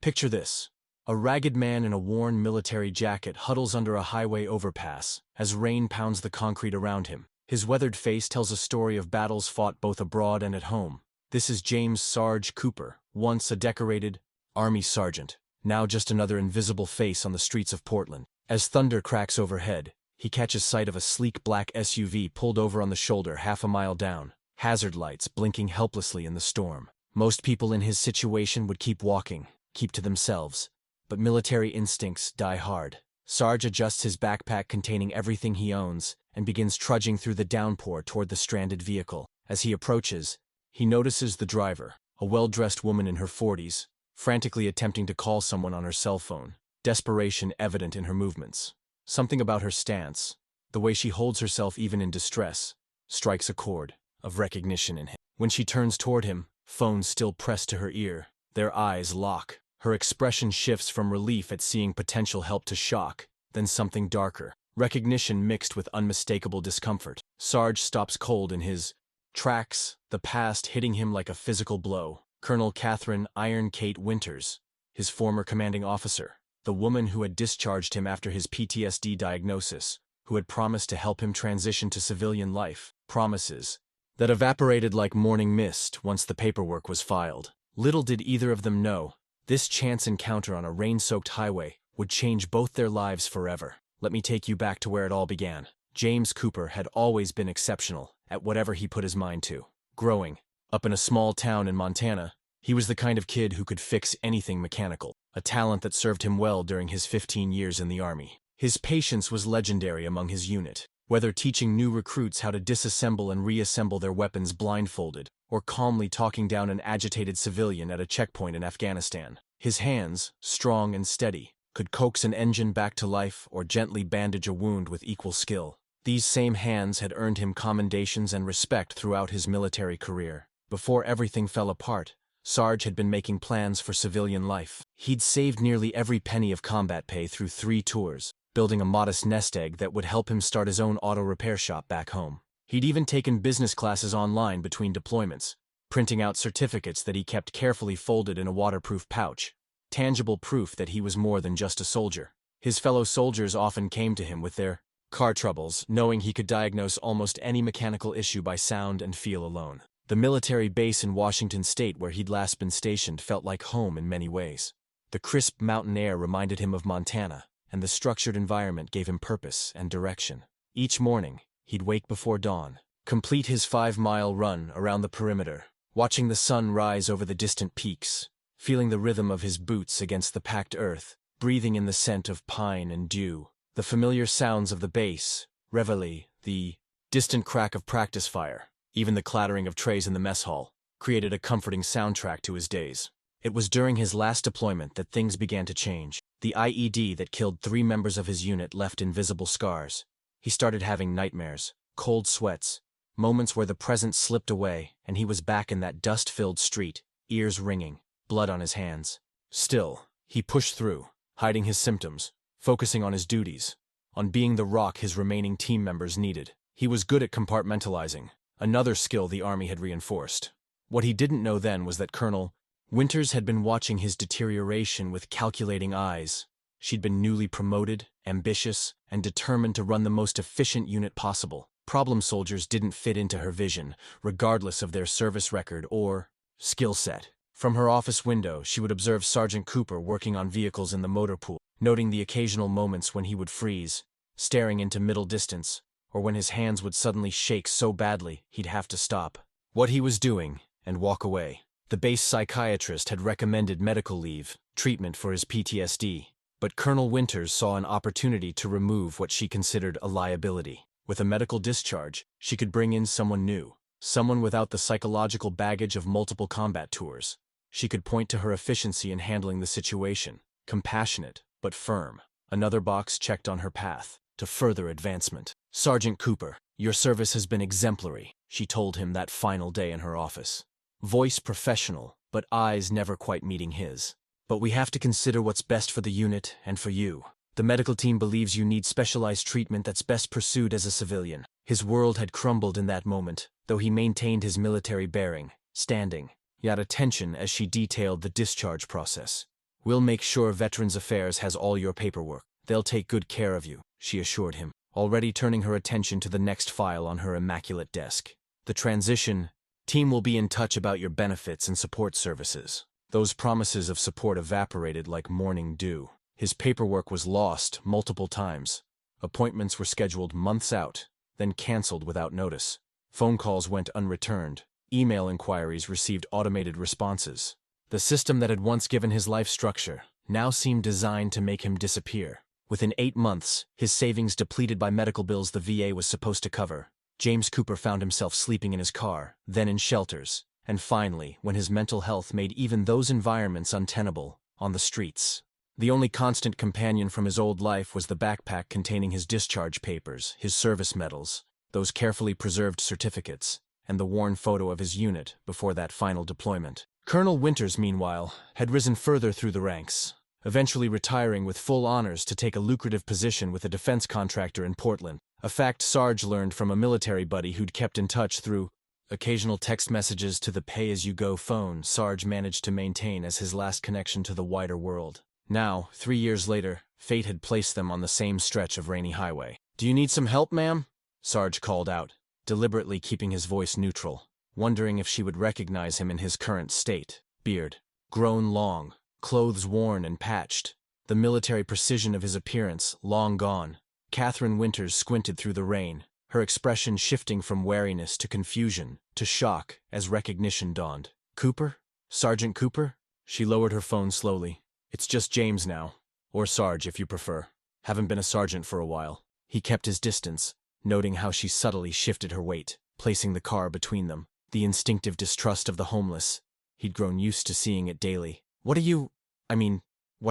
Picture this. A ragged man in a worn military jacket huddles under a highway overpass as rain pounds the concrete around him. His weathered face tells a story of battles fought both abroad and at home. This is James Sarge Cooper, once a decorated Army sergeant, now just another invisible face on the streets of Portland. As thunder cracks overhead, he catches sight of a sleek black SUV pulled over on the shoulder half a mile down, hazard lights blinking helplessly in the storm. Most people in his situation would keep walking, keep to themselves. But military instincts die hard. Sarge adjusts his backpack containing everything he owns and begins trudging through the downpour toward the stranded vehicle. As he approaches, he notices the driver, a well-dressed woman in her 40s, frantically attempting to call someone on her cell phone, desperation evident in her movements. Something about her stance, the way she holds herself even in distress, strikes a chord of recognition in him. When she turns toward him, phone still pressed to her ear, their eyes lock. Her expression shifts from relief at seeing potential help to shock, then something darker, recognition mixed with unmistakable discomfort. Sarge stops cold in his tracks, the past hitting him like a physical blow. Colonel Katherine "Iron Kate" Winters, his former commanding officer, the woman who had discharged him after his PTSD diagnosis, who had promised to help him transition to civilian life, promises that evaporated like morning mist once the paperwork was filed. Little did either of them know, this chance encounter on a rain-soaked highway would change both their lives forever. Let me take you back to where it all began. James Cooper had always been exceptional at whatever he put his mind to. Growing up in a small town in Montana, he was the kind of kid who could fix anything mechanical, a talent that served him well during his 15 years in the Army. His patience was legendary among his unit, whether teaching new recruits how to disassemble and reassemble their weapons blindfolded, or calmly talking down an agitated civilian at a checkpoint in Afghanistan. His hands, strong and steady, could coax an engine back to life or gently bandage a wound with equal skill. These same hands had earned him commendations and respect throughout his military career. Before everything fell apart, Sarge had been making plans for civilian life. He'd saved nearly every penny of combat pay through 3 tours, building a modest nest egg that would help him start his own auto repair shop back home. He'd even taken business classes online between deployments, printing out certificates that he kept carefully folded in a waterproof pouch, tangible proof that he was more than just a soldier. His fellow soldiers often came to him with their car troubles, knowing he could diagnose almost any mechanical issue by sound and feel alone. The military base in Washington state where he'd last been stationed felt like home in many ways. The crisp mountain air reminded him of Montana, and the structured environment gave him purpose and direction. Each morning, he'd wake before dawn, complete his 5-mile run around the perimeter, watching the sun rise over the distant peaks, feeling the rhythm of his boots against the packed earth, breathing in the scent of pine and dew, the familiar sounds of the base, reveille, the distant crack of practice fire, even the clattering of trays in the mess hall, created a comforting soundtrack to his days. It was during his last deployment that things began to change. The IED that killed 3 members of his unit left invisible scars. He started having nightmares, cold sweats, moments where the present slipped away and he was back in that dust-filled street, ears ringing, blood on his hands. Still, he pushed through, hiding his symptoms, focusing on his duties, on being the rock his remaining team members needed. He was good at compartmentalizing, another skill the Army had reinforced. What he didn't know then was that Colonel Winters had been watching his deterioration with calculating eyes. She'd been newly promoted, ambitious, and determined to run the most efficient unit possible. Problem soldiers didn't fit into her vision, regardless of their service record or skill set. From her office window, she would observe Sergeant Cooper working on vehicles in the motor pool, noting the occasional moments when he would freeze, staring into middle distance, or when his hands would suddenly shake so badly he'd have to stop what he was doing and walk away. The base psychiatrist had recommended medical leave, treatment for his PTSD, but Colonel Winters saw an opportunity to remove what she considered a liability. With a medical discharge, she could bring in someone new, someone without the psychological baggage of multiple combat tours. She could point to her efficiency in handling the situation, compassionate but firm, another box checked on her path to further advancement. "Sergeant Cooper, your service has been exemplary," she told him that final day in her office. Voice professional, but eyes never quite meeting his. "But we have to consider what's best for the unit and for you. The medical team believes you need specialized treatment that's best pursued as a civilian." His world had crumbled in that moment, though he maintained his military bearing, standing, yet attention as she detailed the discharge process. We'll make sure Veterans Affairs has all your paperwork. They'll take good care of you, she assured him, already turning her attention to the next file on her immaculate desk. The transition team will be in touch about your benefits and support services. Those promises of support evaporated like morning dew. His paperwork was lost multiple times. Appointments were scheduled months out, then canceled without notice. Phone calls went unreturned. Email inquiries received automated responses. The system that had once given his life structure now seemed designed to make him disappear. Within 8 months, his savings depleted by medical bills the VA was supposed to cover, James Cooper found himself sleeping in his car, then in shelters, and finally, when his mental health made even those environments untenable, on the streets. The only constant companion from his old life was the backpack containing his discharge papers, his service medals, those carefully preserved certificates, and the worn photo of his unit before that final deployment. Colonel Winters, meanwhile, had risen further through the ranks, eventually retiring with full honors to take a lucrative position with a defense contractor in Portland, a fact Sarge learned from a military buddy who'd kept in touch through occasional text messages to the pay-as-you-go phone Sarge managed to maintain as his last connection to the wider world. Now, 3 years later, fate had placed them on the same stretch of rainy highway. "Do you need some help, ma'am?" Sarge called out, deliberately keeping his voice neutral, wondering if she would recognize him in his current state. Beard grown long, clothes worn and patched, the military precision of his appearance long gone. Katherine Winters squinted through the rain, her expression shifting from wariness to confusion to shock as recognition dawned. "Cooper? Sergeant Cooper?" She lowered her phone slowly. "It's just James now. Or Sarge, if you prefer. Haven't been a sergeant for a while." He kept his distance, noting how she subtly shifted her weight, placing the car between them. The instinctive distrust of the homeless. He'd grown used to seeing it daily. What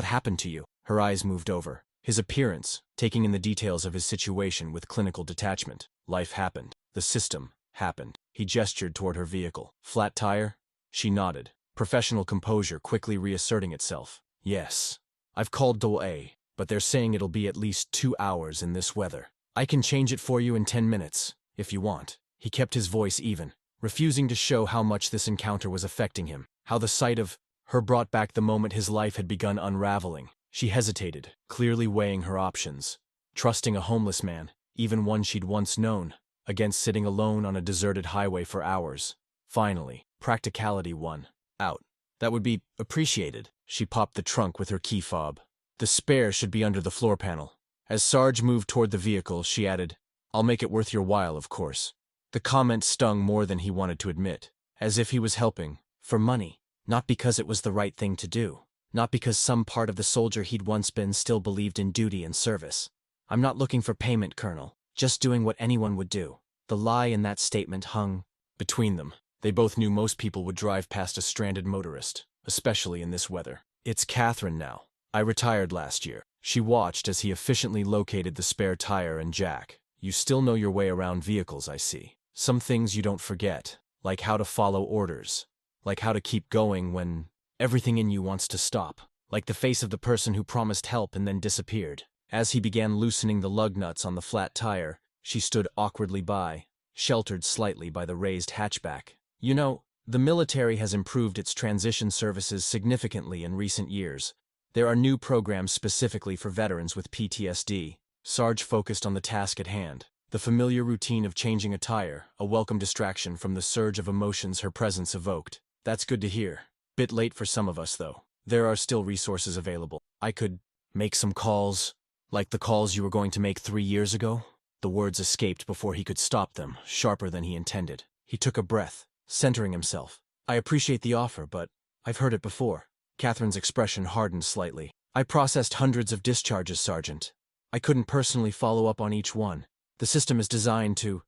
happened to you?" Her eyes moved over. His appearance, taking in the details of his situation with clinical detachment. Life happened. The system happened. He gestured toward her vehicle. "Flat tire?" She nodded, professional composure quickly reasserting itself. "Yes. I've called Dole A, but they're saying it'll be at least 2 hours in this weather. I can change it for you in 10 minutes, if you want." He kept his voice even, refusing to show how much this encounter was affecting him, how the sight of her brought back the moment his life had begun unraveling. She hesitated, clearly weighing her options, trusting a homeless man, even one she'd once known, against sitting alone on a deserted highway for hours. Finally, practicality won out. "That would be appreciated." She popped the trunk with her key fob. "The spare should be under the floor panel." As Sarge moved toward the vehicle, she added, "I'll make it worth your while, of course." The comment stung more than he wanted to admit, as if he was helping, for money, not because it was the right thing to do, not because some part of the soldier he'd once been still believed in duty and service. "I'm not looking for payment, Colonel, just doing what anyone would do." The lie in that statement hung between them. They both knew most people would drive past a stranded motorist, especially in this weather. "It's Katherine now. I retired last year." She watched as he efficiently located the spare tire and jack. "You still know your way around vehicles, I see. Some things you don't forget, like how to follow orders, like how to keep going when everything in you wants to stop, like the face of the person who promised help and then disappeared." As he began loosening the lug nuts on the flat tire, she stood awkwardly by, sheltered slightly by the raised hatchback. "You know, the military has improved its transition services significantly in recent years. There are new programs specifically for veterans with PTSD. Sarge focused on the task at hand, the familiar routine of changing a tire, a welcome distraction from the surge of emotions her presence evoked. "That's good to hear. Bit late for some of us, though. There are still resources available. I could make some calls, like the calls you were going to make 3 years ago?" The words escaped before he could stop them, sharper than he intended. He took a breath, centering himself. "I appreciate the offer, but I've heard it before." Katherine's expression hardened slightly. "I processed hundreds of discharges, Sergeant. I couldn't personally follow up on each one. The system is designed to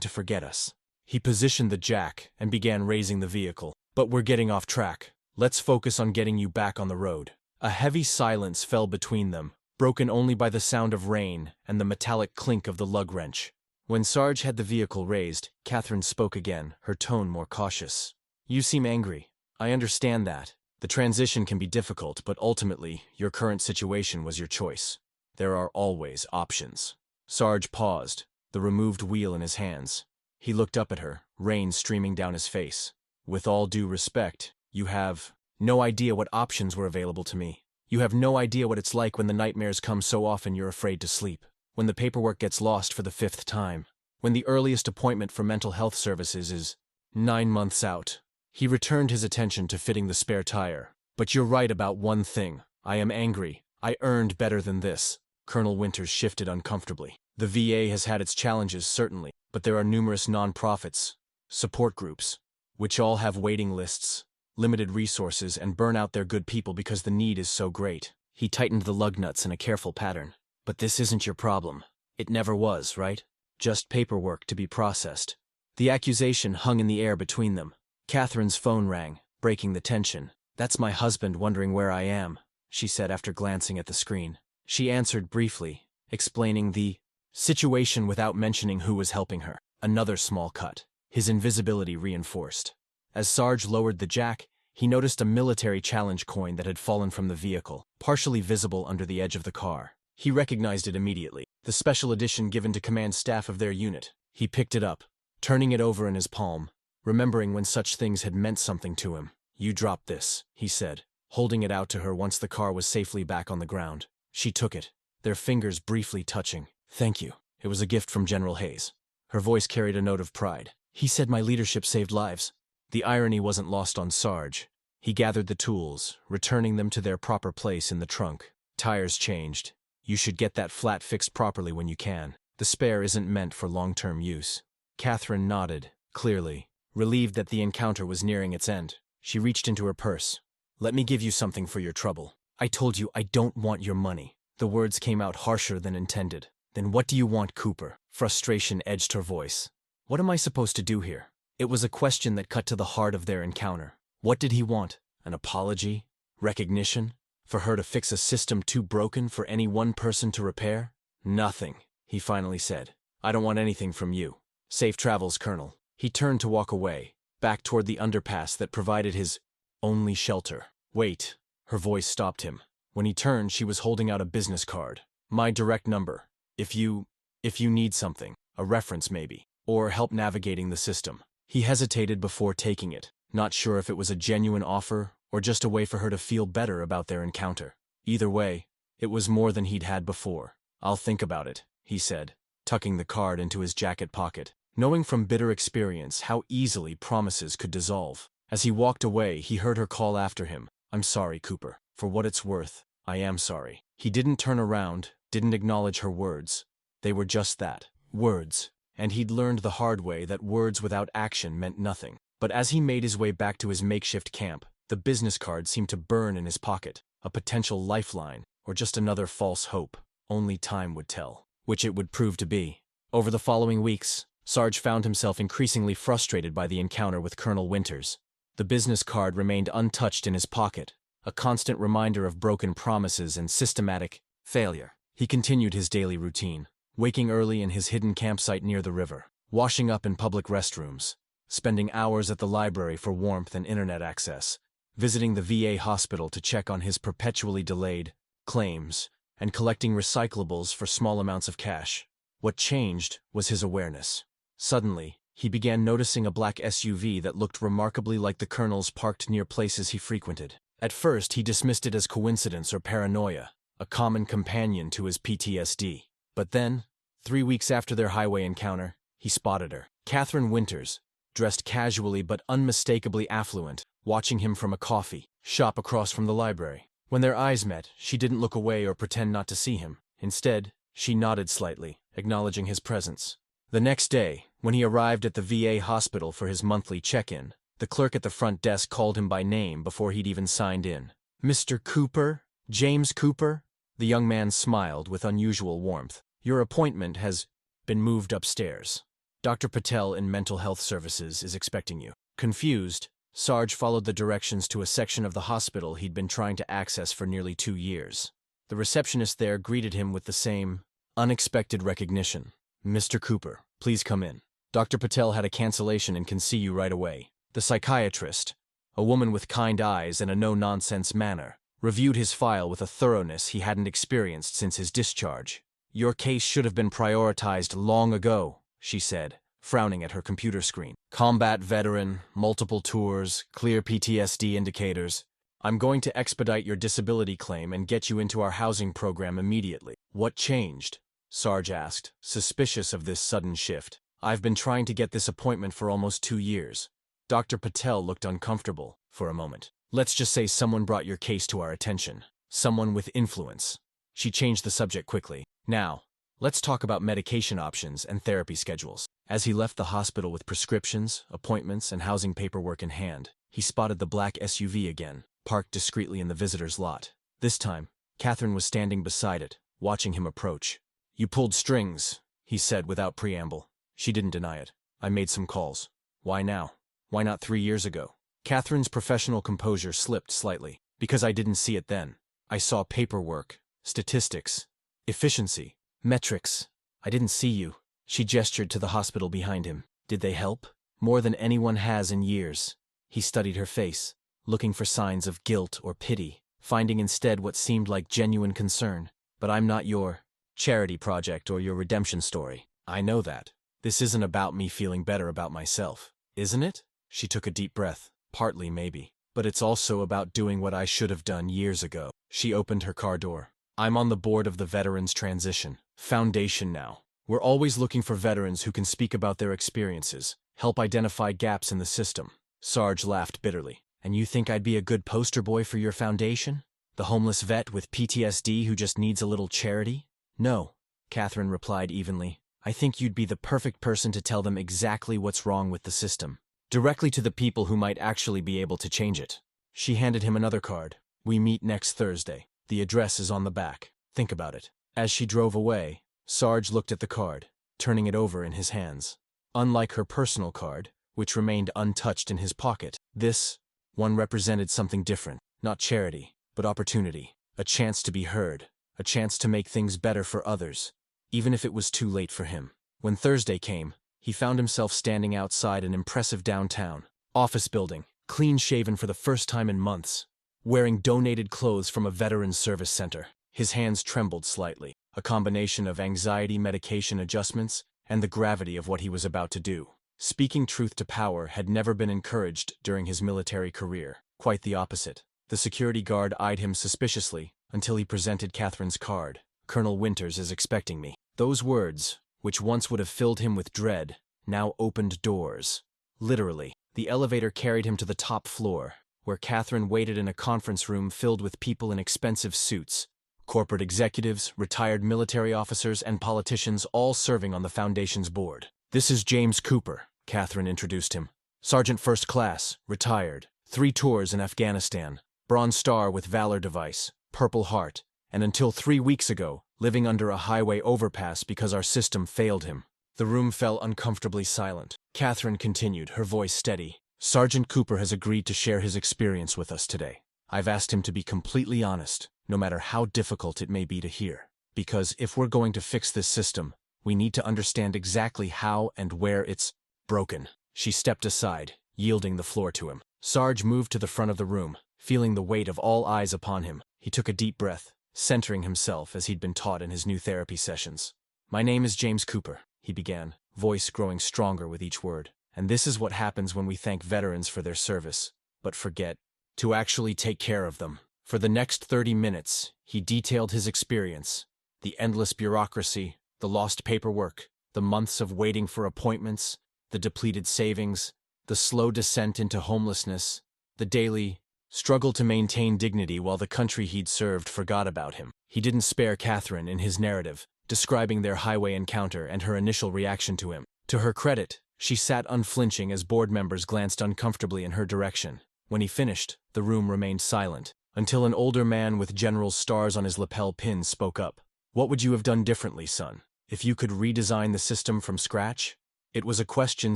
forget us." He positioned the jack and began raising the vehicle. "But we're getting off track. Let's focus on getting you back on the road." A heavy silence fell between them, broken only by the sound of rain and the metallic clink of the lug wrench. When Sarge had the vehicle raised, Katherine spoke again, her tone more cautious. "You seem angry. I understand that. The transition can be difficult, but ultimately, your current situation was your choice. There are always options." Sarge paused, the removed wheel in his hands. He looked up at her, rain streaming down his face. "With all due respect, you have No idea what options were available to me. You have no idea what it's like when the nightmares come so often you're afraid to sleep. When the paperwork gets lost for the 5th time. When the earliest appointment for mental health services is 9 months out. He returned his attention to fitting the spare tire. But you're right about one thing. I am angry. I earned better than this. Colonel Winters shifted uncomfortably. The VA has had its challenges, certainly, but there are numerous non-profits, support groups, which all have waiting lists, limited resources, and burn out their good people because the need is so great. He tightened the lug nuts in a careful pattern. But this isn't your problem. It never was, right? Just paperwork to be processed. The accusation hung in the air between them. Catherine's phone rang, breaking the tension. "That's my husband wondering where I am," she said after glancing at the screen. She answered briefly, explaining the situation without mentioning who was helping her. Another small cut. His invisibility reinforced. As Sarge lowered the jack, he noticed a military challenge coin that had fallen from the vehicle, partially visible under the edge of the car. He recognized it immediately, the special edition given to command staff of their unit. He picked it up, turning it over in his palm, remembering when such things had meant something to him. "You dropped this," he said, holding it out to her once the car was safely back on the ground. She took it, their fingers briefly touching. "Thank you. It was a gift from General Hayes." Her voice carried a note of pride. "He said my leadership saved lives." The irony wasn't lost on Sarge. He gathered the tools, returning them to their proper place in the trunk. "Tires changed. You should get that flat fixed properly when you can. The spare isn't meant for long-term use." Katherine nodded, clearly, relieved that the encounter was nearing its end. She reached into her purse. "Let me give you something for your trouble." "I told you I don't want your money." The words came out harsher than intended. "Then what do you want, Cooper?" Frustration edged her voice. "What am I supposed to do here?" It was a question that cut to the heart of their encounter. What did he want? An apology? Recognition? For her to fix a system too broken for any one person to repair? "Nothing," he finally said. "I don't want anything from you. Safe travels, Colonel." He turned to walk away, back toward the underpass that provided his only shelter. "Wait." Her voice stopped him. When he turned, she was holding out a business card. "My direct number. If you need something, a reference maybe, or help navigating the system." He hesitated before taking it, not sure if it was a genuine offer or just a way for her to feel better about their encounter. Either way, it was more than he'd had before. "I'll think about it," he said, tucking the card into his jacket pocket, knowing from bitter experience how easily promises could dissolve. As he walked away, he heard her call after him. "I'm sorry, Cooper. For what it's worth, I am sorry." He didn't turn around, didn't acknowledge her words. They were just that, words. And he'd learned the hard way that words without action meant nothing. But as he made his way back to his makeshift camp, the business card seemed to burn in his pocket, a potential lifeline, or just another false hope. Only time would tell. Which it would prove to be. Over the following weeks, Sarge found himself increasingly frustrated by the encounter with Colonel Winters. The business card remained untouched in his pocket, a constant reminder of broken promises and systematic failure. He continued his daily routine, waking early in his hidden campsite near the river, washing up in public restrooms, spending hours at the library for warmth and internet access, visiting the VA hospital to check on his perpetually delayed claims, and collecting recyclables for small amounts of cash. What changed was his awareness. Suddenly, he began noticing a black SUV that looked remarkably like the Colonel's parked near places he frequented. At first, he dismissed it as coincidence or paranoia, a common companion to his PTSD. But then, 3 weeks after their highway encounter, he spotted her. Katherine Winters, dressed casually but unmistakably affluent, watching him from a coffee shop across from the library. When their eyes met, she didn't look away or pretend not to see him. Instead, she nodded slightly, acknowledging his presence. The next day, when he arrived at the VA hospital for his monthly check-in, the clerk at the front desk called him by name before he'd even signed in. "Mr. Cooper? James Cooper?" The young man smiled with unusual warmth. "Your appointment has been moved upstairs. Dr. Patel in Mental Health Services is expecting you." Confused, Sarge followed the directions to a section of the hospital he'd been trying to access for nearly 2 years. The receptionist there greeted him with the same unexpected recognition. "Mr. Cooper, please come in. Dr. Patel had a cancellation and can see you right away." The psychiatrist, a woman with kind eyes and a no-nonsense manner, reviewed his file with a thoroughness he hadn't experienced since his discharge. "Your case should have been prioritized long ago," she said, frowning at her computer screen. "Combat veteran, multiple tours, clear PTSD indicators. I'm going to expedite your disability claim and get you into our housing program immediately. What changed? Sarge asked, suspicious of this sudden shift. I've been trying to get this appointment for almost 2 years. Dr. Patel looked uncomfortable for a moment. Let's just say someone brought your case to our attention. Someone with influence. She changed the subject quickly. Now, let's talk about medication options and therapy schedules. As he left the hospital with prescriptions, appointments, and housing paperwork in hand, he spotted the black SUV again, parked discreetly in the visitor's lot. This time, Katherine was standing beside it, watching him approach. You pulled strings, he said without preamble. She didn't deny it. I made some calls. Why now? Why not 3 years ago? Katherine's professional composure slipped slightly. Because I didn't see it then. I saw paperwork, statistics, efficiency, metrics. I didn't see you. She gestured to the hospital behind him. Did they help? More than anyone has in years. He studied her face, looking for signs of guilt or pity, finding instead what seemed like genuine concern. But I'm not your charity project or your redemption story. I know that. This isn't about me feeling better about myself. Isn't it? She took a deep breath. Partly, maybe. But it's also about doing what I should have done years ago. She opened her car door. I'm on the board of the Veterans Transition Foundation now. We're always looking for veterans who can speak about their experiences, help identify gaps in the system. Sarge laughed bitterly. And you think I'd be a good poster boy for your foundation? The homeless vet with PTSD who just needs a little charity? No, Katherine replied evenly. I think you'd be the perfect person to tell them exactly what's wrong with the system. Directly to the people who might actually be able to change it. She handed him another card. We meet next Thursday. The address is on the back. Think about it. As she drove away, Sarge looked at the card, turning it over in his hands. Unlike her personal card, which remained untouched in his pocket, this one represented something different. Not charity, but opportunity. A chance to be heard. A chance to make things better for others, even if it was too late for him. When Thursday came, he found himself standing outside an impressive downtown office building, clean-shaven for the first time in months, wearing donated clothes from a veterans service center. His hands trembled slightly, a combination of anxiety medication adjustments and the gravity of what he was about to do. Speaking truth to power had never been encouraged during his military career. Quite the opposite. The security guard eyed him suspiciously until he presented Katherine's card. Colonel Winters is expecting me. Those words, which once would have filled him with dread, now opened doors. Literally, the elevator carried him to the top floor, where Katherine waited in a conference room filled with people in expensive suits. Corporate executives, retired military officers, and politicians all serving on the Foundation's board. This is James Cooper, Katherine introduced him. Sergeant First Class, retired, 3 tours in Afghanistan, Bronze Star with Valor Device, Purple Heart, and until 3 weeks ago, living under a highway overpass because our system failed him. The room fell uncomfortably silent. Katherine continued, her voice steady. Sergeant Cooper has agreed to share his experience with us today. I've asked him to be completely honest, no matter how difficult it may be to hear. Because if we're going to fix this system, we need to understand exactly how and where it's broken. She stepped aside, yielding the floor to him. Sarge moved to the front of the room, feeling the weight of all eyes upon him. He took a deep breath, centering himself as he'd been taught in his new therapy sessions. My name is James Cooper, he began, voice growing stronger with each word. And this is what happens when we thank veterans for their service, but forget to actually take care of them. For the next 30 minutes, he detailed his experience, the endless bureaucracy, the lost paperwork, the months of waiting for appointments, the depleted savings, the slow descent into homelessness, the daily struggle to maintain dignity while the country he'd served forgot about him. He didn't spare Katherine in his narrative, describing their highway encounter and her initial reaction to him. To her credit, she sat unflinching as board members glanced uncomfortably in her direction. When he finished, the room remained silent, until an older man with general's stars on his lapel pins spoke up. What would you have done differently, son, if you could redesign the system from scratch? It was a question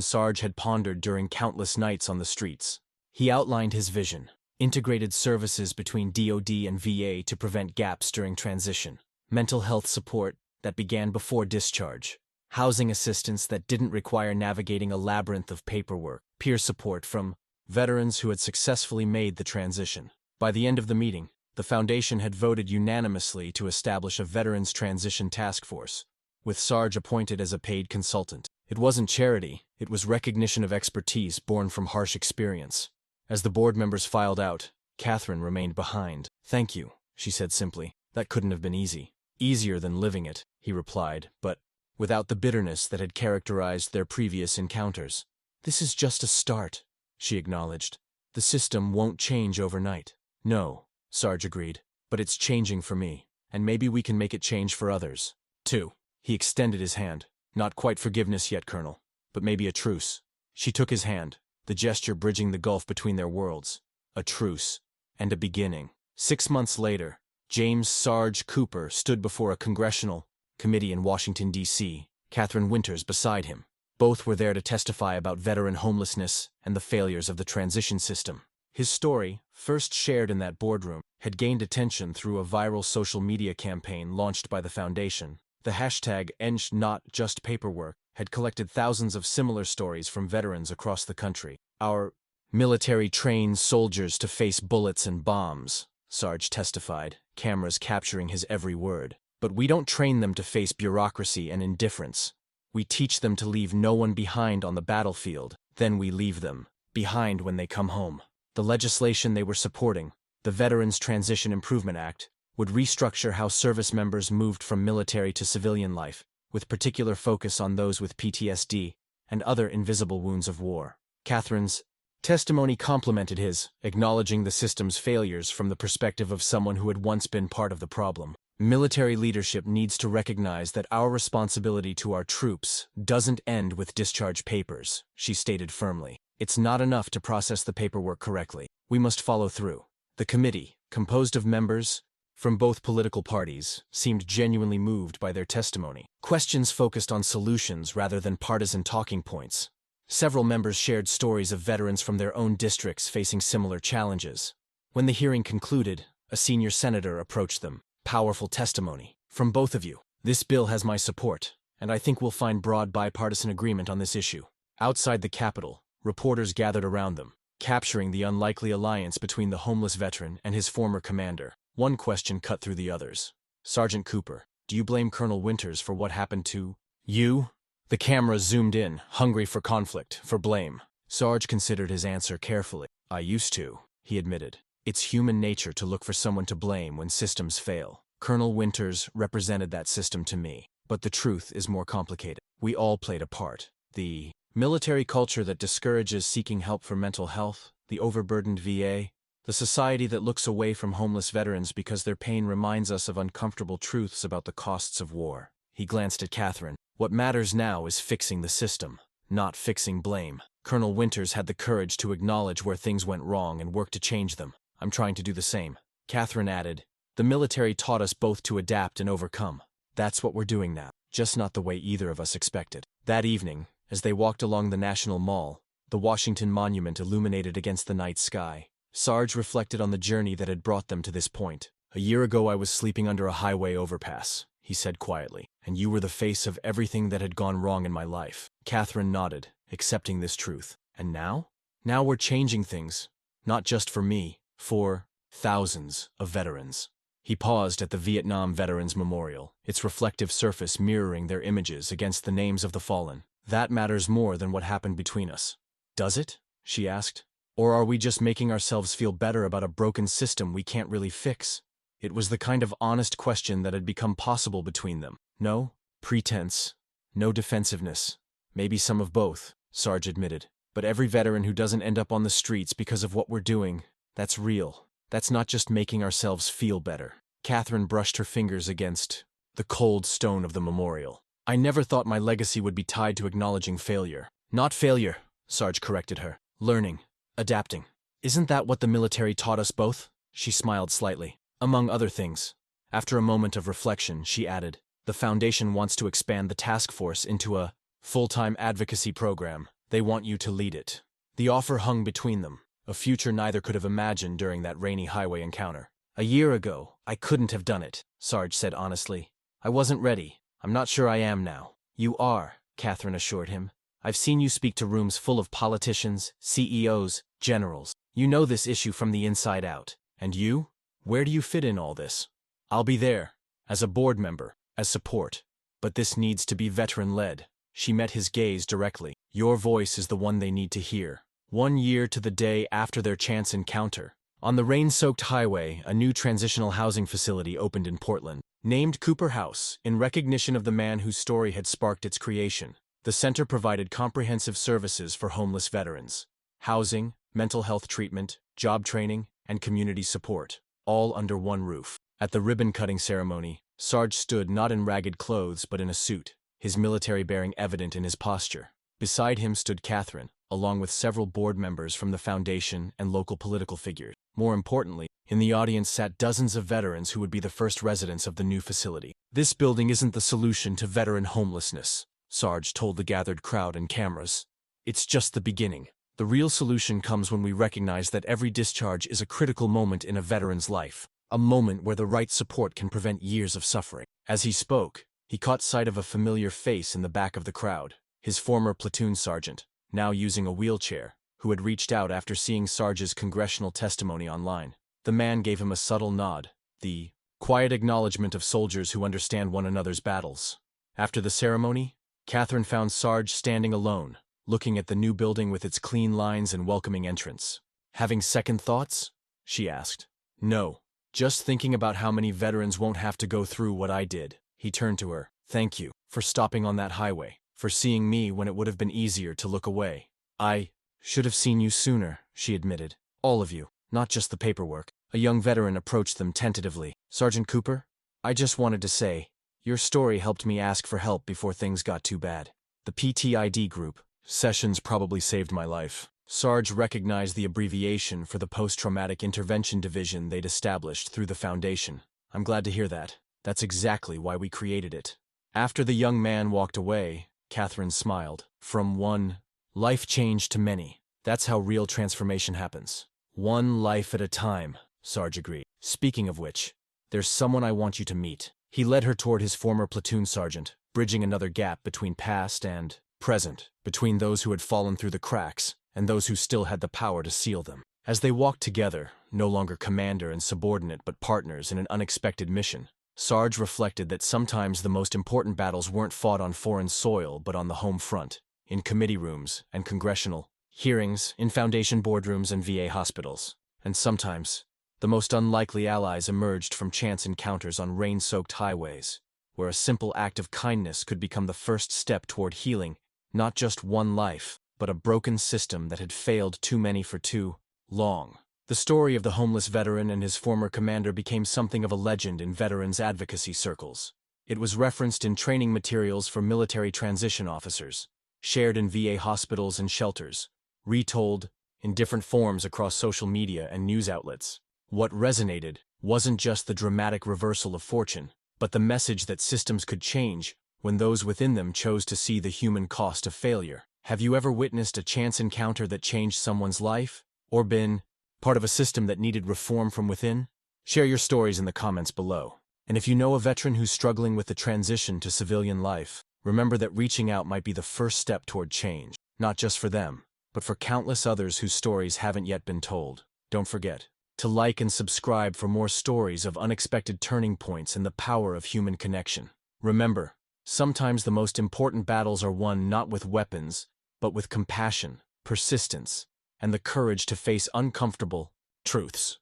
Sarge had pondered during countless nights on the streets. He outlined his vision. Integrated services between DoD and VA to prevent gaps during transition. Mental health support that began before discharge. Housing assistance that didn't require navigating a labyrinth of paperwork. Peer support from veterans who had successfully made the transition. By the end of the meeting, the Foundation had voted unanimously to establish a Veterans Transition Task Force, with Sarge appointed as a paid consultant. It wasn't charity, it was recognition of expertise born from harsh experience. As the board members filed out, Katherine remained behind. "Thank you," she said simply. "That couldn't have been easy." "Easier than living it," he replied, but without the bitterness that had characterized their previous encounters. "This is just a start," she acknowledged. "The system won't change overnight." "No," Sarge agreed, "but it's changing for me, and maybe we can make it change for others, too." He extended his hand. "Not quite forgiveness yet, Colonel, but maybe a truce." She took his hand, the gesture bridging the gulf between their worlds. A truce, and a beginning. 6 months later, James Sarge Cooper stood before a congressional committee in Washington, D.C., Katherine Winters beside him. Both were there to testify about veteran homelessness and the failures of the transition system. His story, first shared in that boardroom, had gained attention through a viral social media campaign launched by the foundation. The hashtag #NotJustPaperwork had collected thousands of similar stories from veterans across the country. "Our military trains soldiers to face bullets and bombs," Sarge testified, cameras capturing his every word. "But we don't train them to face bureaucracy and indifference. We teach them to leave no one behind on the battlefield. Then we leave them behind when they come home." The legislation they were supporting, the Veterans Transition Improvement Act, would restructure how service members moved from military to civilian life, with particular focus on those with PTSD and other invisible wounds of war. Katherine's testimony complemented his, acknowledging the system's failures from the perspective of someone who had once been part of the problem. "Military leadership needs to recognize that our responsibility to our troops doesn't end with discharge papers," she stated firmly. "It's not enough to process the paperwork correctly. We must follow through." The committee, composed of members from both political parties, seemed genuinely moved by their testimony. Questions focused on solutions rather than partisan talking points. Several members shared stories of veterans from their own districts facing similar challenges. When the hearing concluded, a senior senator approached them. "Powerful testimony from both of you. This bill has my support, and I think we'll find broad bipartisan agreement on this issue." Outside the Capitol, reporters gathered around them, capturing the unlikely alliance between the homeless veteran and his former commander. One question cut through the others. "Sergeant Cooper, do you blame Colonel Winters for what happened to you?" The camera zoomed in, hungry for conflict, for blame. Sarge considered his answer carefully. "I used to," he admitted. "It's human nature to look for someone to blame when systems fail. Colonel Winters represented that system to me. But the truth is more complicated. We all played a part. The military culture that discourages seeking help for mental health, the overburdened VA, the society that looks away from homeless veterans because their pain reminds us of uncomfortable truths about the costs of war." He glanced at Katherine. "What matters now is fixing the system, not fixing blame." Colonel Winters had the courage to acknowledge where things went wrong and work to change them. "I'm trying to do the same." Katherine added, "The military taught us both to adapt and overcome. That's what we're doing now, just not the way either of us expected." That evening, as they walked along the National Mall, the Washington Monument illuminated against the night sky, Sarge reflected on the journey that had brought them to this point. "A year ago I was sleeping under a highway overpass," he said quietly, "and you were the face of everything that had gone wrong in my life." Katherine nodded, accepting this truth. "And now? Now we're changing things. Not just for me, for thousands of veterans." He paused at the Vietnam Veterans Memorial, its reflective surface mirroring their images against the names of the fallen. "That matters more than what happened between us." "Does it?" she asked. "Or are we just making ourselves feel better about a broken system we can't really fix?" It was the kind of honest question that had become possible between them. No pretense, no defensiveness. "Maybe some of both," Sarge admitted. "But every veteran who doesn't end up on the streets because of what we're doing, that's real. That's not just making ourselves feel better." Katherine brushed her fingers against the cold stone of the memorial. "I never thought my legacy would be tied to acknowledging failure." "Not failure," Sarge corrected her. "Learning. Adapting. Isn't that what the military taught us both?" She smiled slightly. "Among other things." After a moment of reflection, she added, "The Foundation wants to expand the task force into a full-time advocacy program. They want you to lead it." The offer hung between them, a future neither could have imagined during that rainy highway encounter. "A year ago, I couldn't have done it," Sarge said honestly. "I wasn't ready. I'm not sure I am now." "You are," Katherine assured him. "I've seen you speak to rooms full of politicians, CEOs, generals. You know this issue from the inside out. And you? Where do you fit in all this?" "I'll be there, as a board member, as support. But this needs to be veteran-led." She met his gaze directly. "Your voice is the one they need to hear." 1 year to the day after their chance encounter, On the rain-soaked highway, a new transitional housing facility opened in Portland. Named Cooper House, in recognition of the man whose story had sparked its creation, the center provided comprehensive services for homeless veterans. Housing, mental health treatment, job training, and community support, all under one roof. At the ribbon-cutting ceremony, Sarge stood not in ragged clothes but in a suit, his military bearing evident in his posture. Beside him stood Katherine, along with several board members from the foundation and local political figures. More importantly, in the audience sat dozens of veterans who would be the first residents of the new facility. "This building isn't the solution to veteran homelessness," Sarge told the gathered crowd and cameras. "It's just the beginning. The real solution comes when we recognize that every discharge is a critical moment in a veteran's life, a moment where the right support can prevent years of suffering." As he spoke, he caught sight of a familiar face in the back of the crowd, his former platoon sergeant, now using a wheelchair, who had reached out after seeing Sarge's congressional testimony online. The man gave him a subtle nod, the quiet acknowledgement of soldiers who understand one another's battles. After the ceremony, Katherine found Sarge standing alone, looking at the new building with its clean lines and welcoming entrance. "Having second thoughts?" she asked. "No. Just thinking about how many veterans won't have to go through what I did." He turned to her. "Thank you for stopping on that highway, for seeing me when it would have been easier to look away." "I should have seen you sooner," she admitted. "All of you, not just the paperwork." A young veteran approached them tentatively. "Sergeant Cooper, I just wanted to say, your story helped me ask for help before things got too bad. The PTID group sessions probably saved my life." Sarge recognized the abbreviation for the Post-Traumatic Intervention Division they'd established through the foundation. "I'm glad to hear that. That's exactly why we created it." After the young man walked away, Katherine smiled. "From one life change to many. That's how real transformation happens. One life at a time," Sarge agreed. "Speaking of which, there's someone I want you to meet." He led her toward his former platoon sergeant, bridging another gap between past and present, between those who had fallen through the cracks and those who still had the power to seal them. As they walked together, no longer commander and subordinate but partners in an unexpected mission, Sarge reflected that sometimes the most important battles weren't fought on foreign soil but on the home front, in committee rooms and congressional hearings, in foundation boardrooms and VA hospitals. And sometimes, the most unlikely allies emerged from chance encounters on rain-soaked highways, where a simple act of kindness could become the first step toward healing not just one life, but a broken system that had failed too many for too long. The story of the homeless veteran and his former commander became something of a legend in veterans advocacy circles. It was referenced in training materials for military transition officers, shared in VA hospitals and shelters, retold in different forms across social media and news outlets. What resonated wasn't just the dramatic reversal of fortune, but the message that systems could change when those within them chose to see the human cost of failure. Have you ever witnessed a chance encounter that changed someone's life? Or been part of a system that needed reform from within? Share your stories in the comments below. And if you know a veteran who's struggling with the transition to civilian life, remember that reaching out might be the first step toward change, not just for them, but for countless others whose stories haven't yet been told. Don't forget to like and subscribe for more stories of unexpected turning points and the power of human connection. Remember, sometimes the most important battles are won not with weapons, but with compassion, persistence, and the courage to face uncomfortable truths.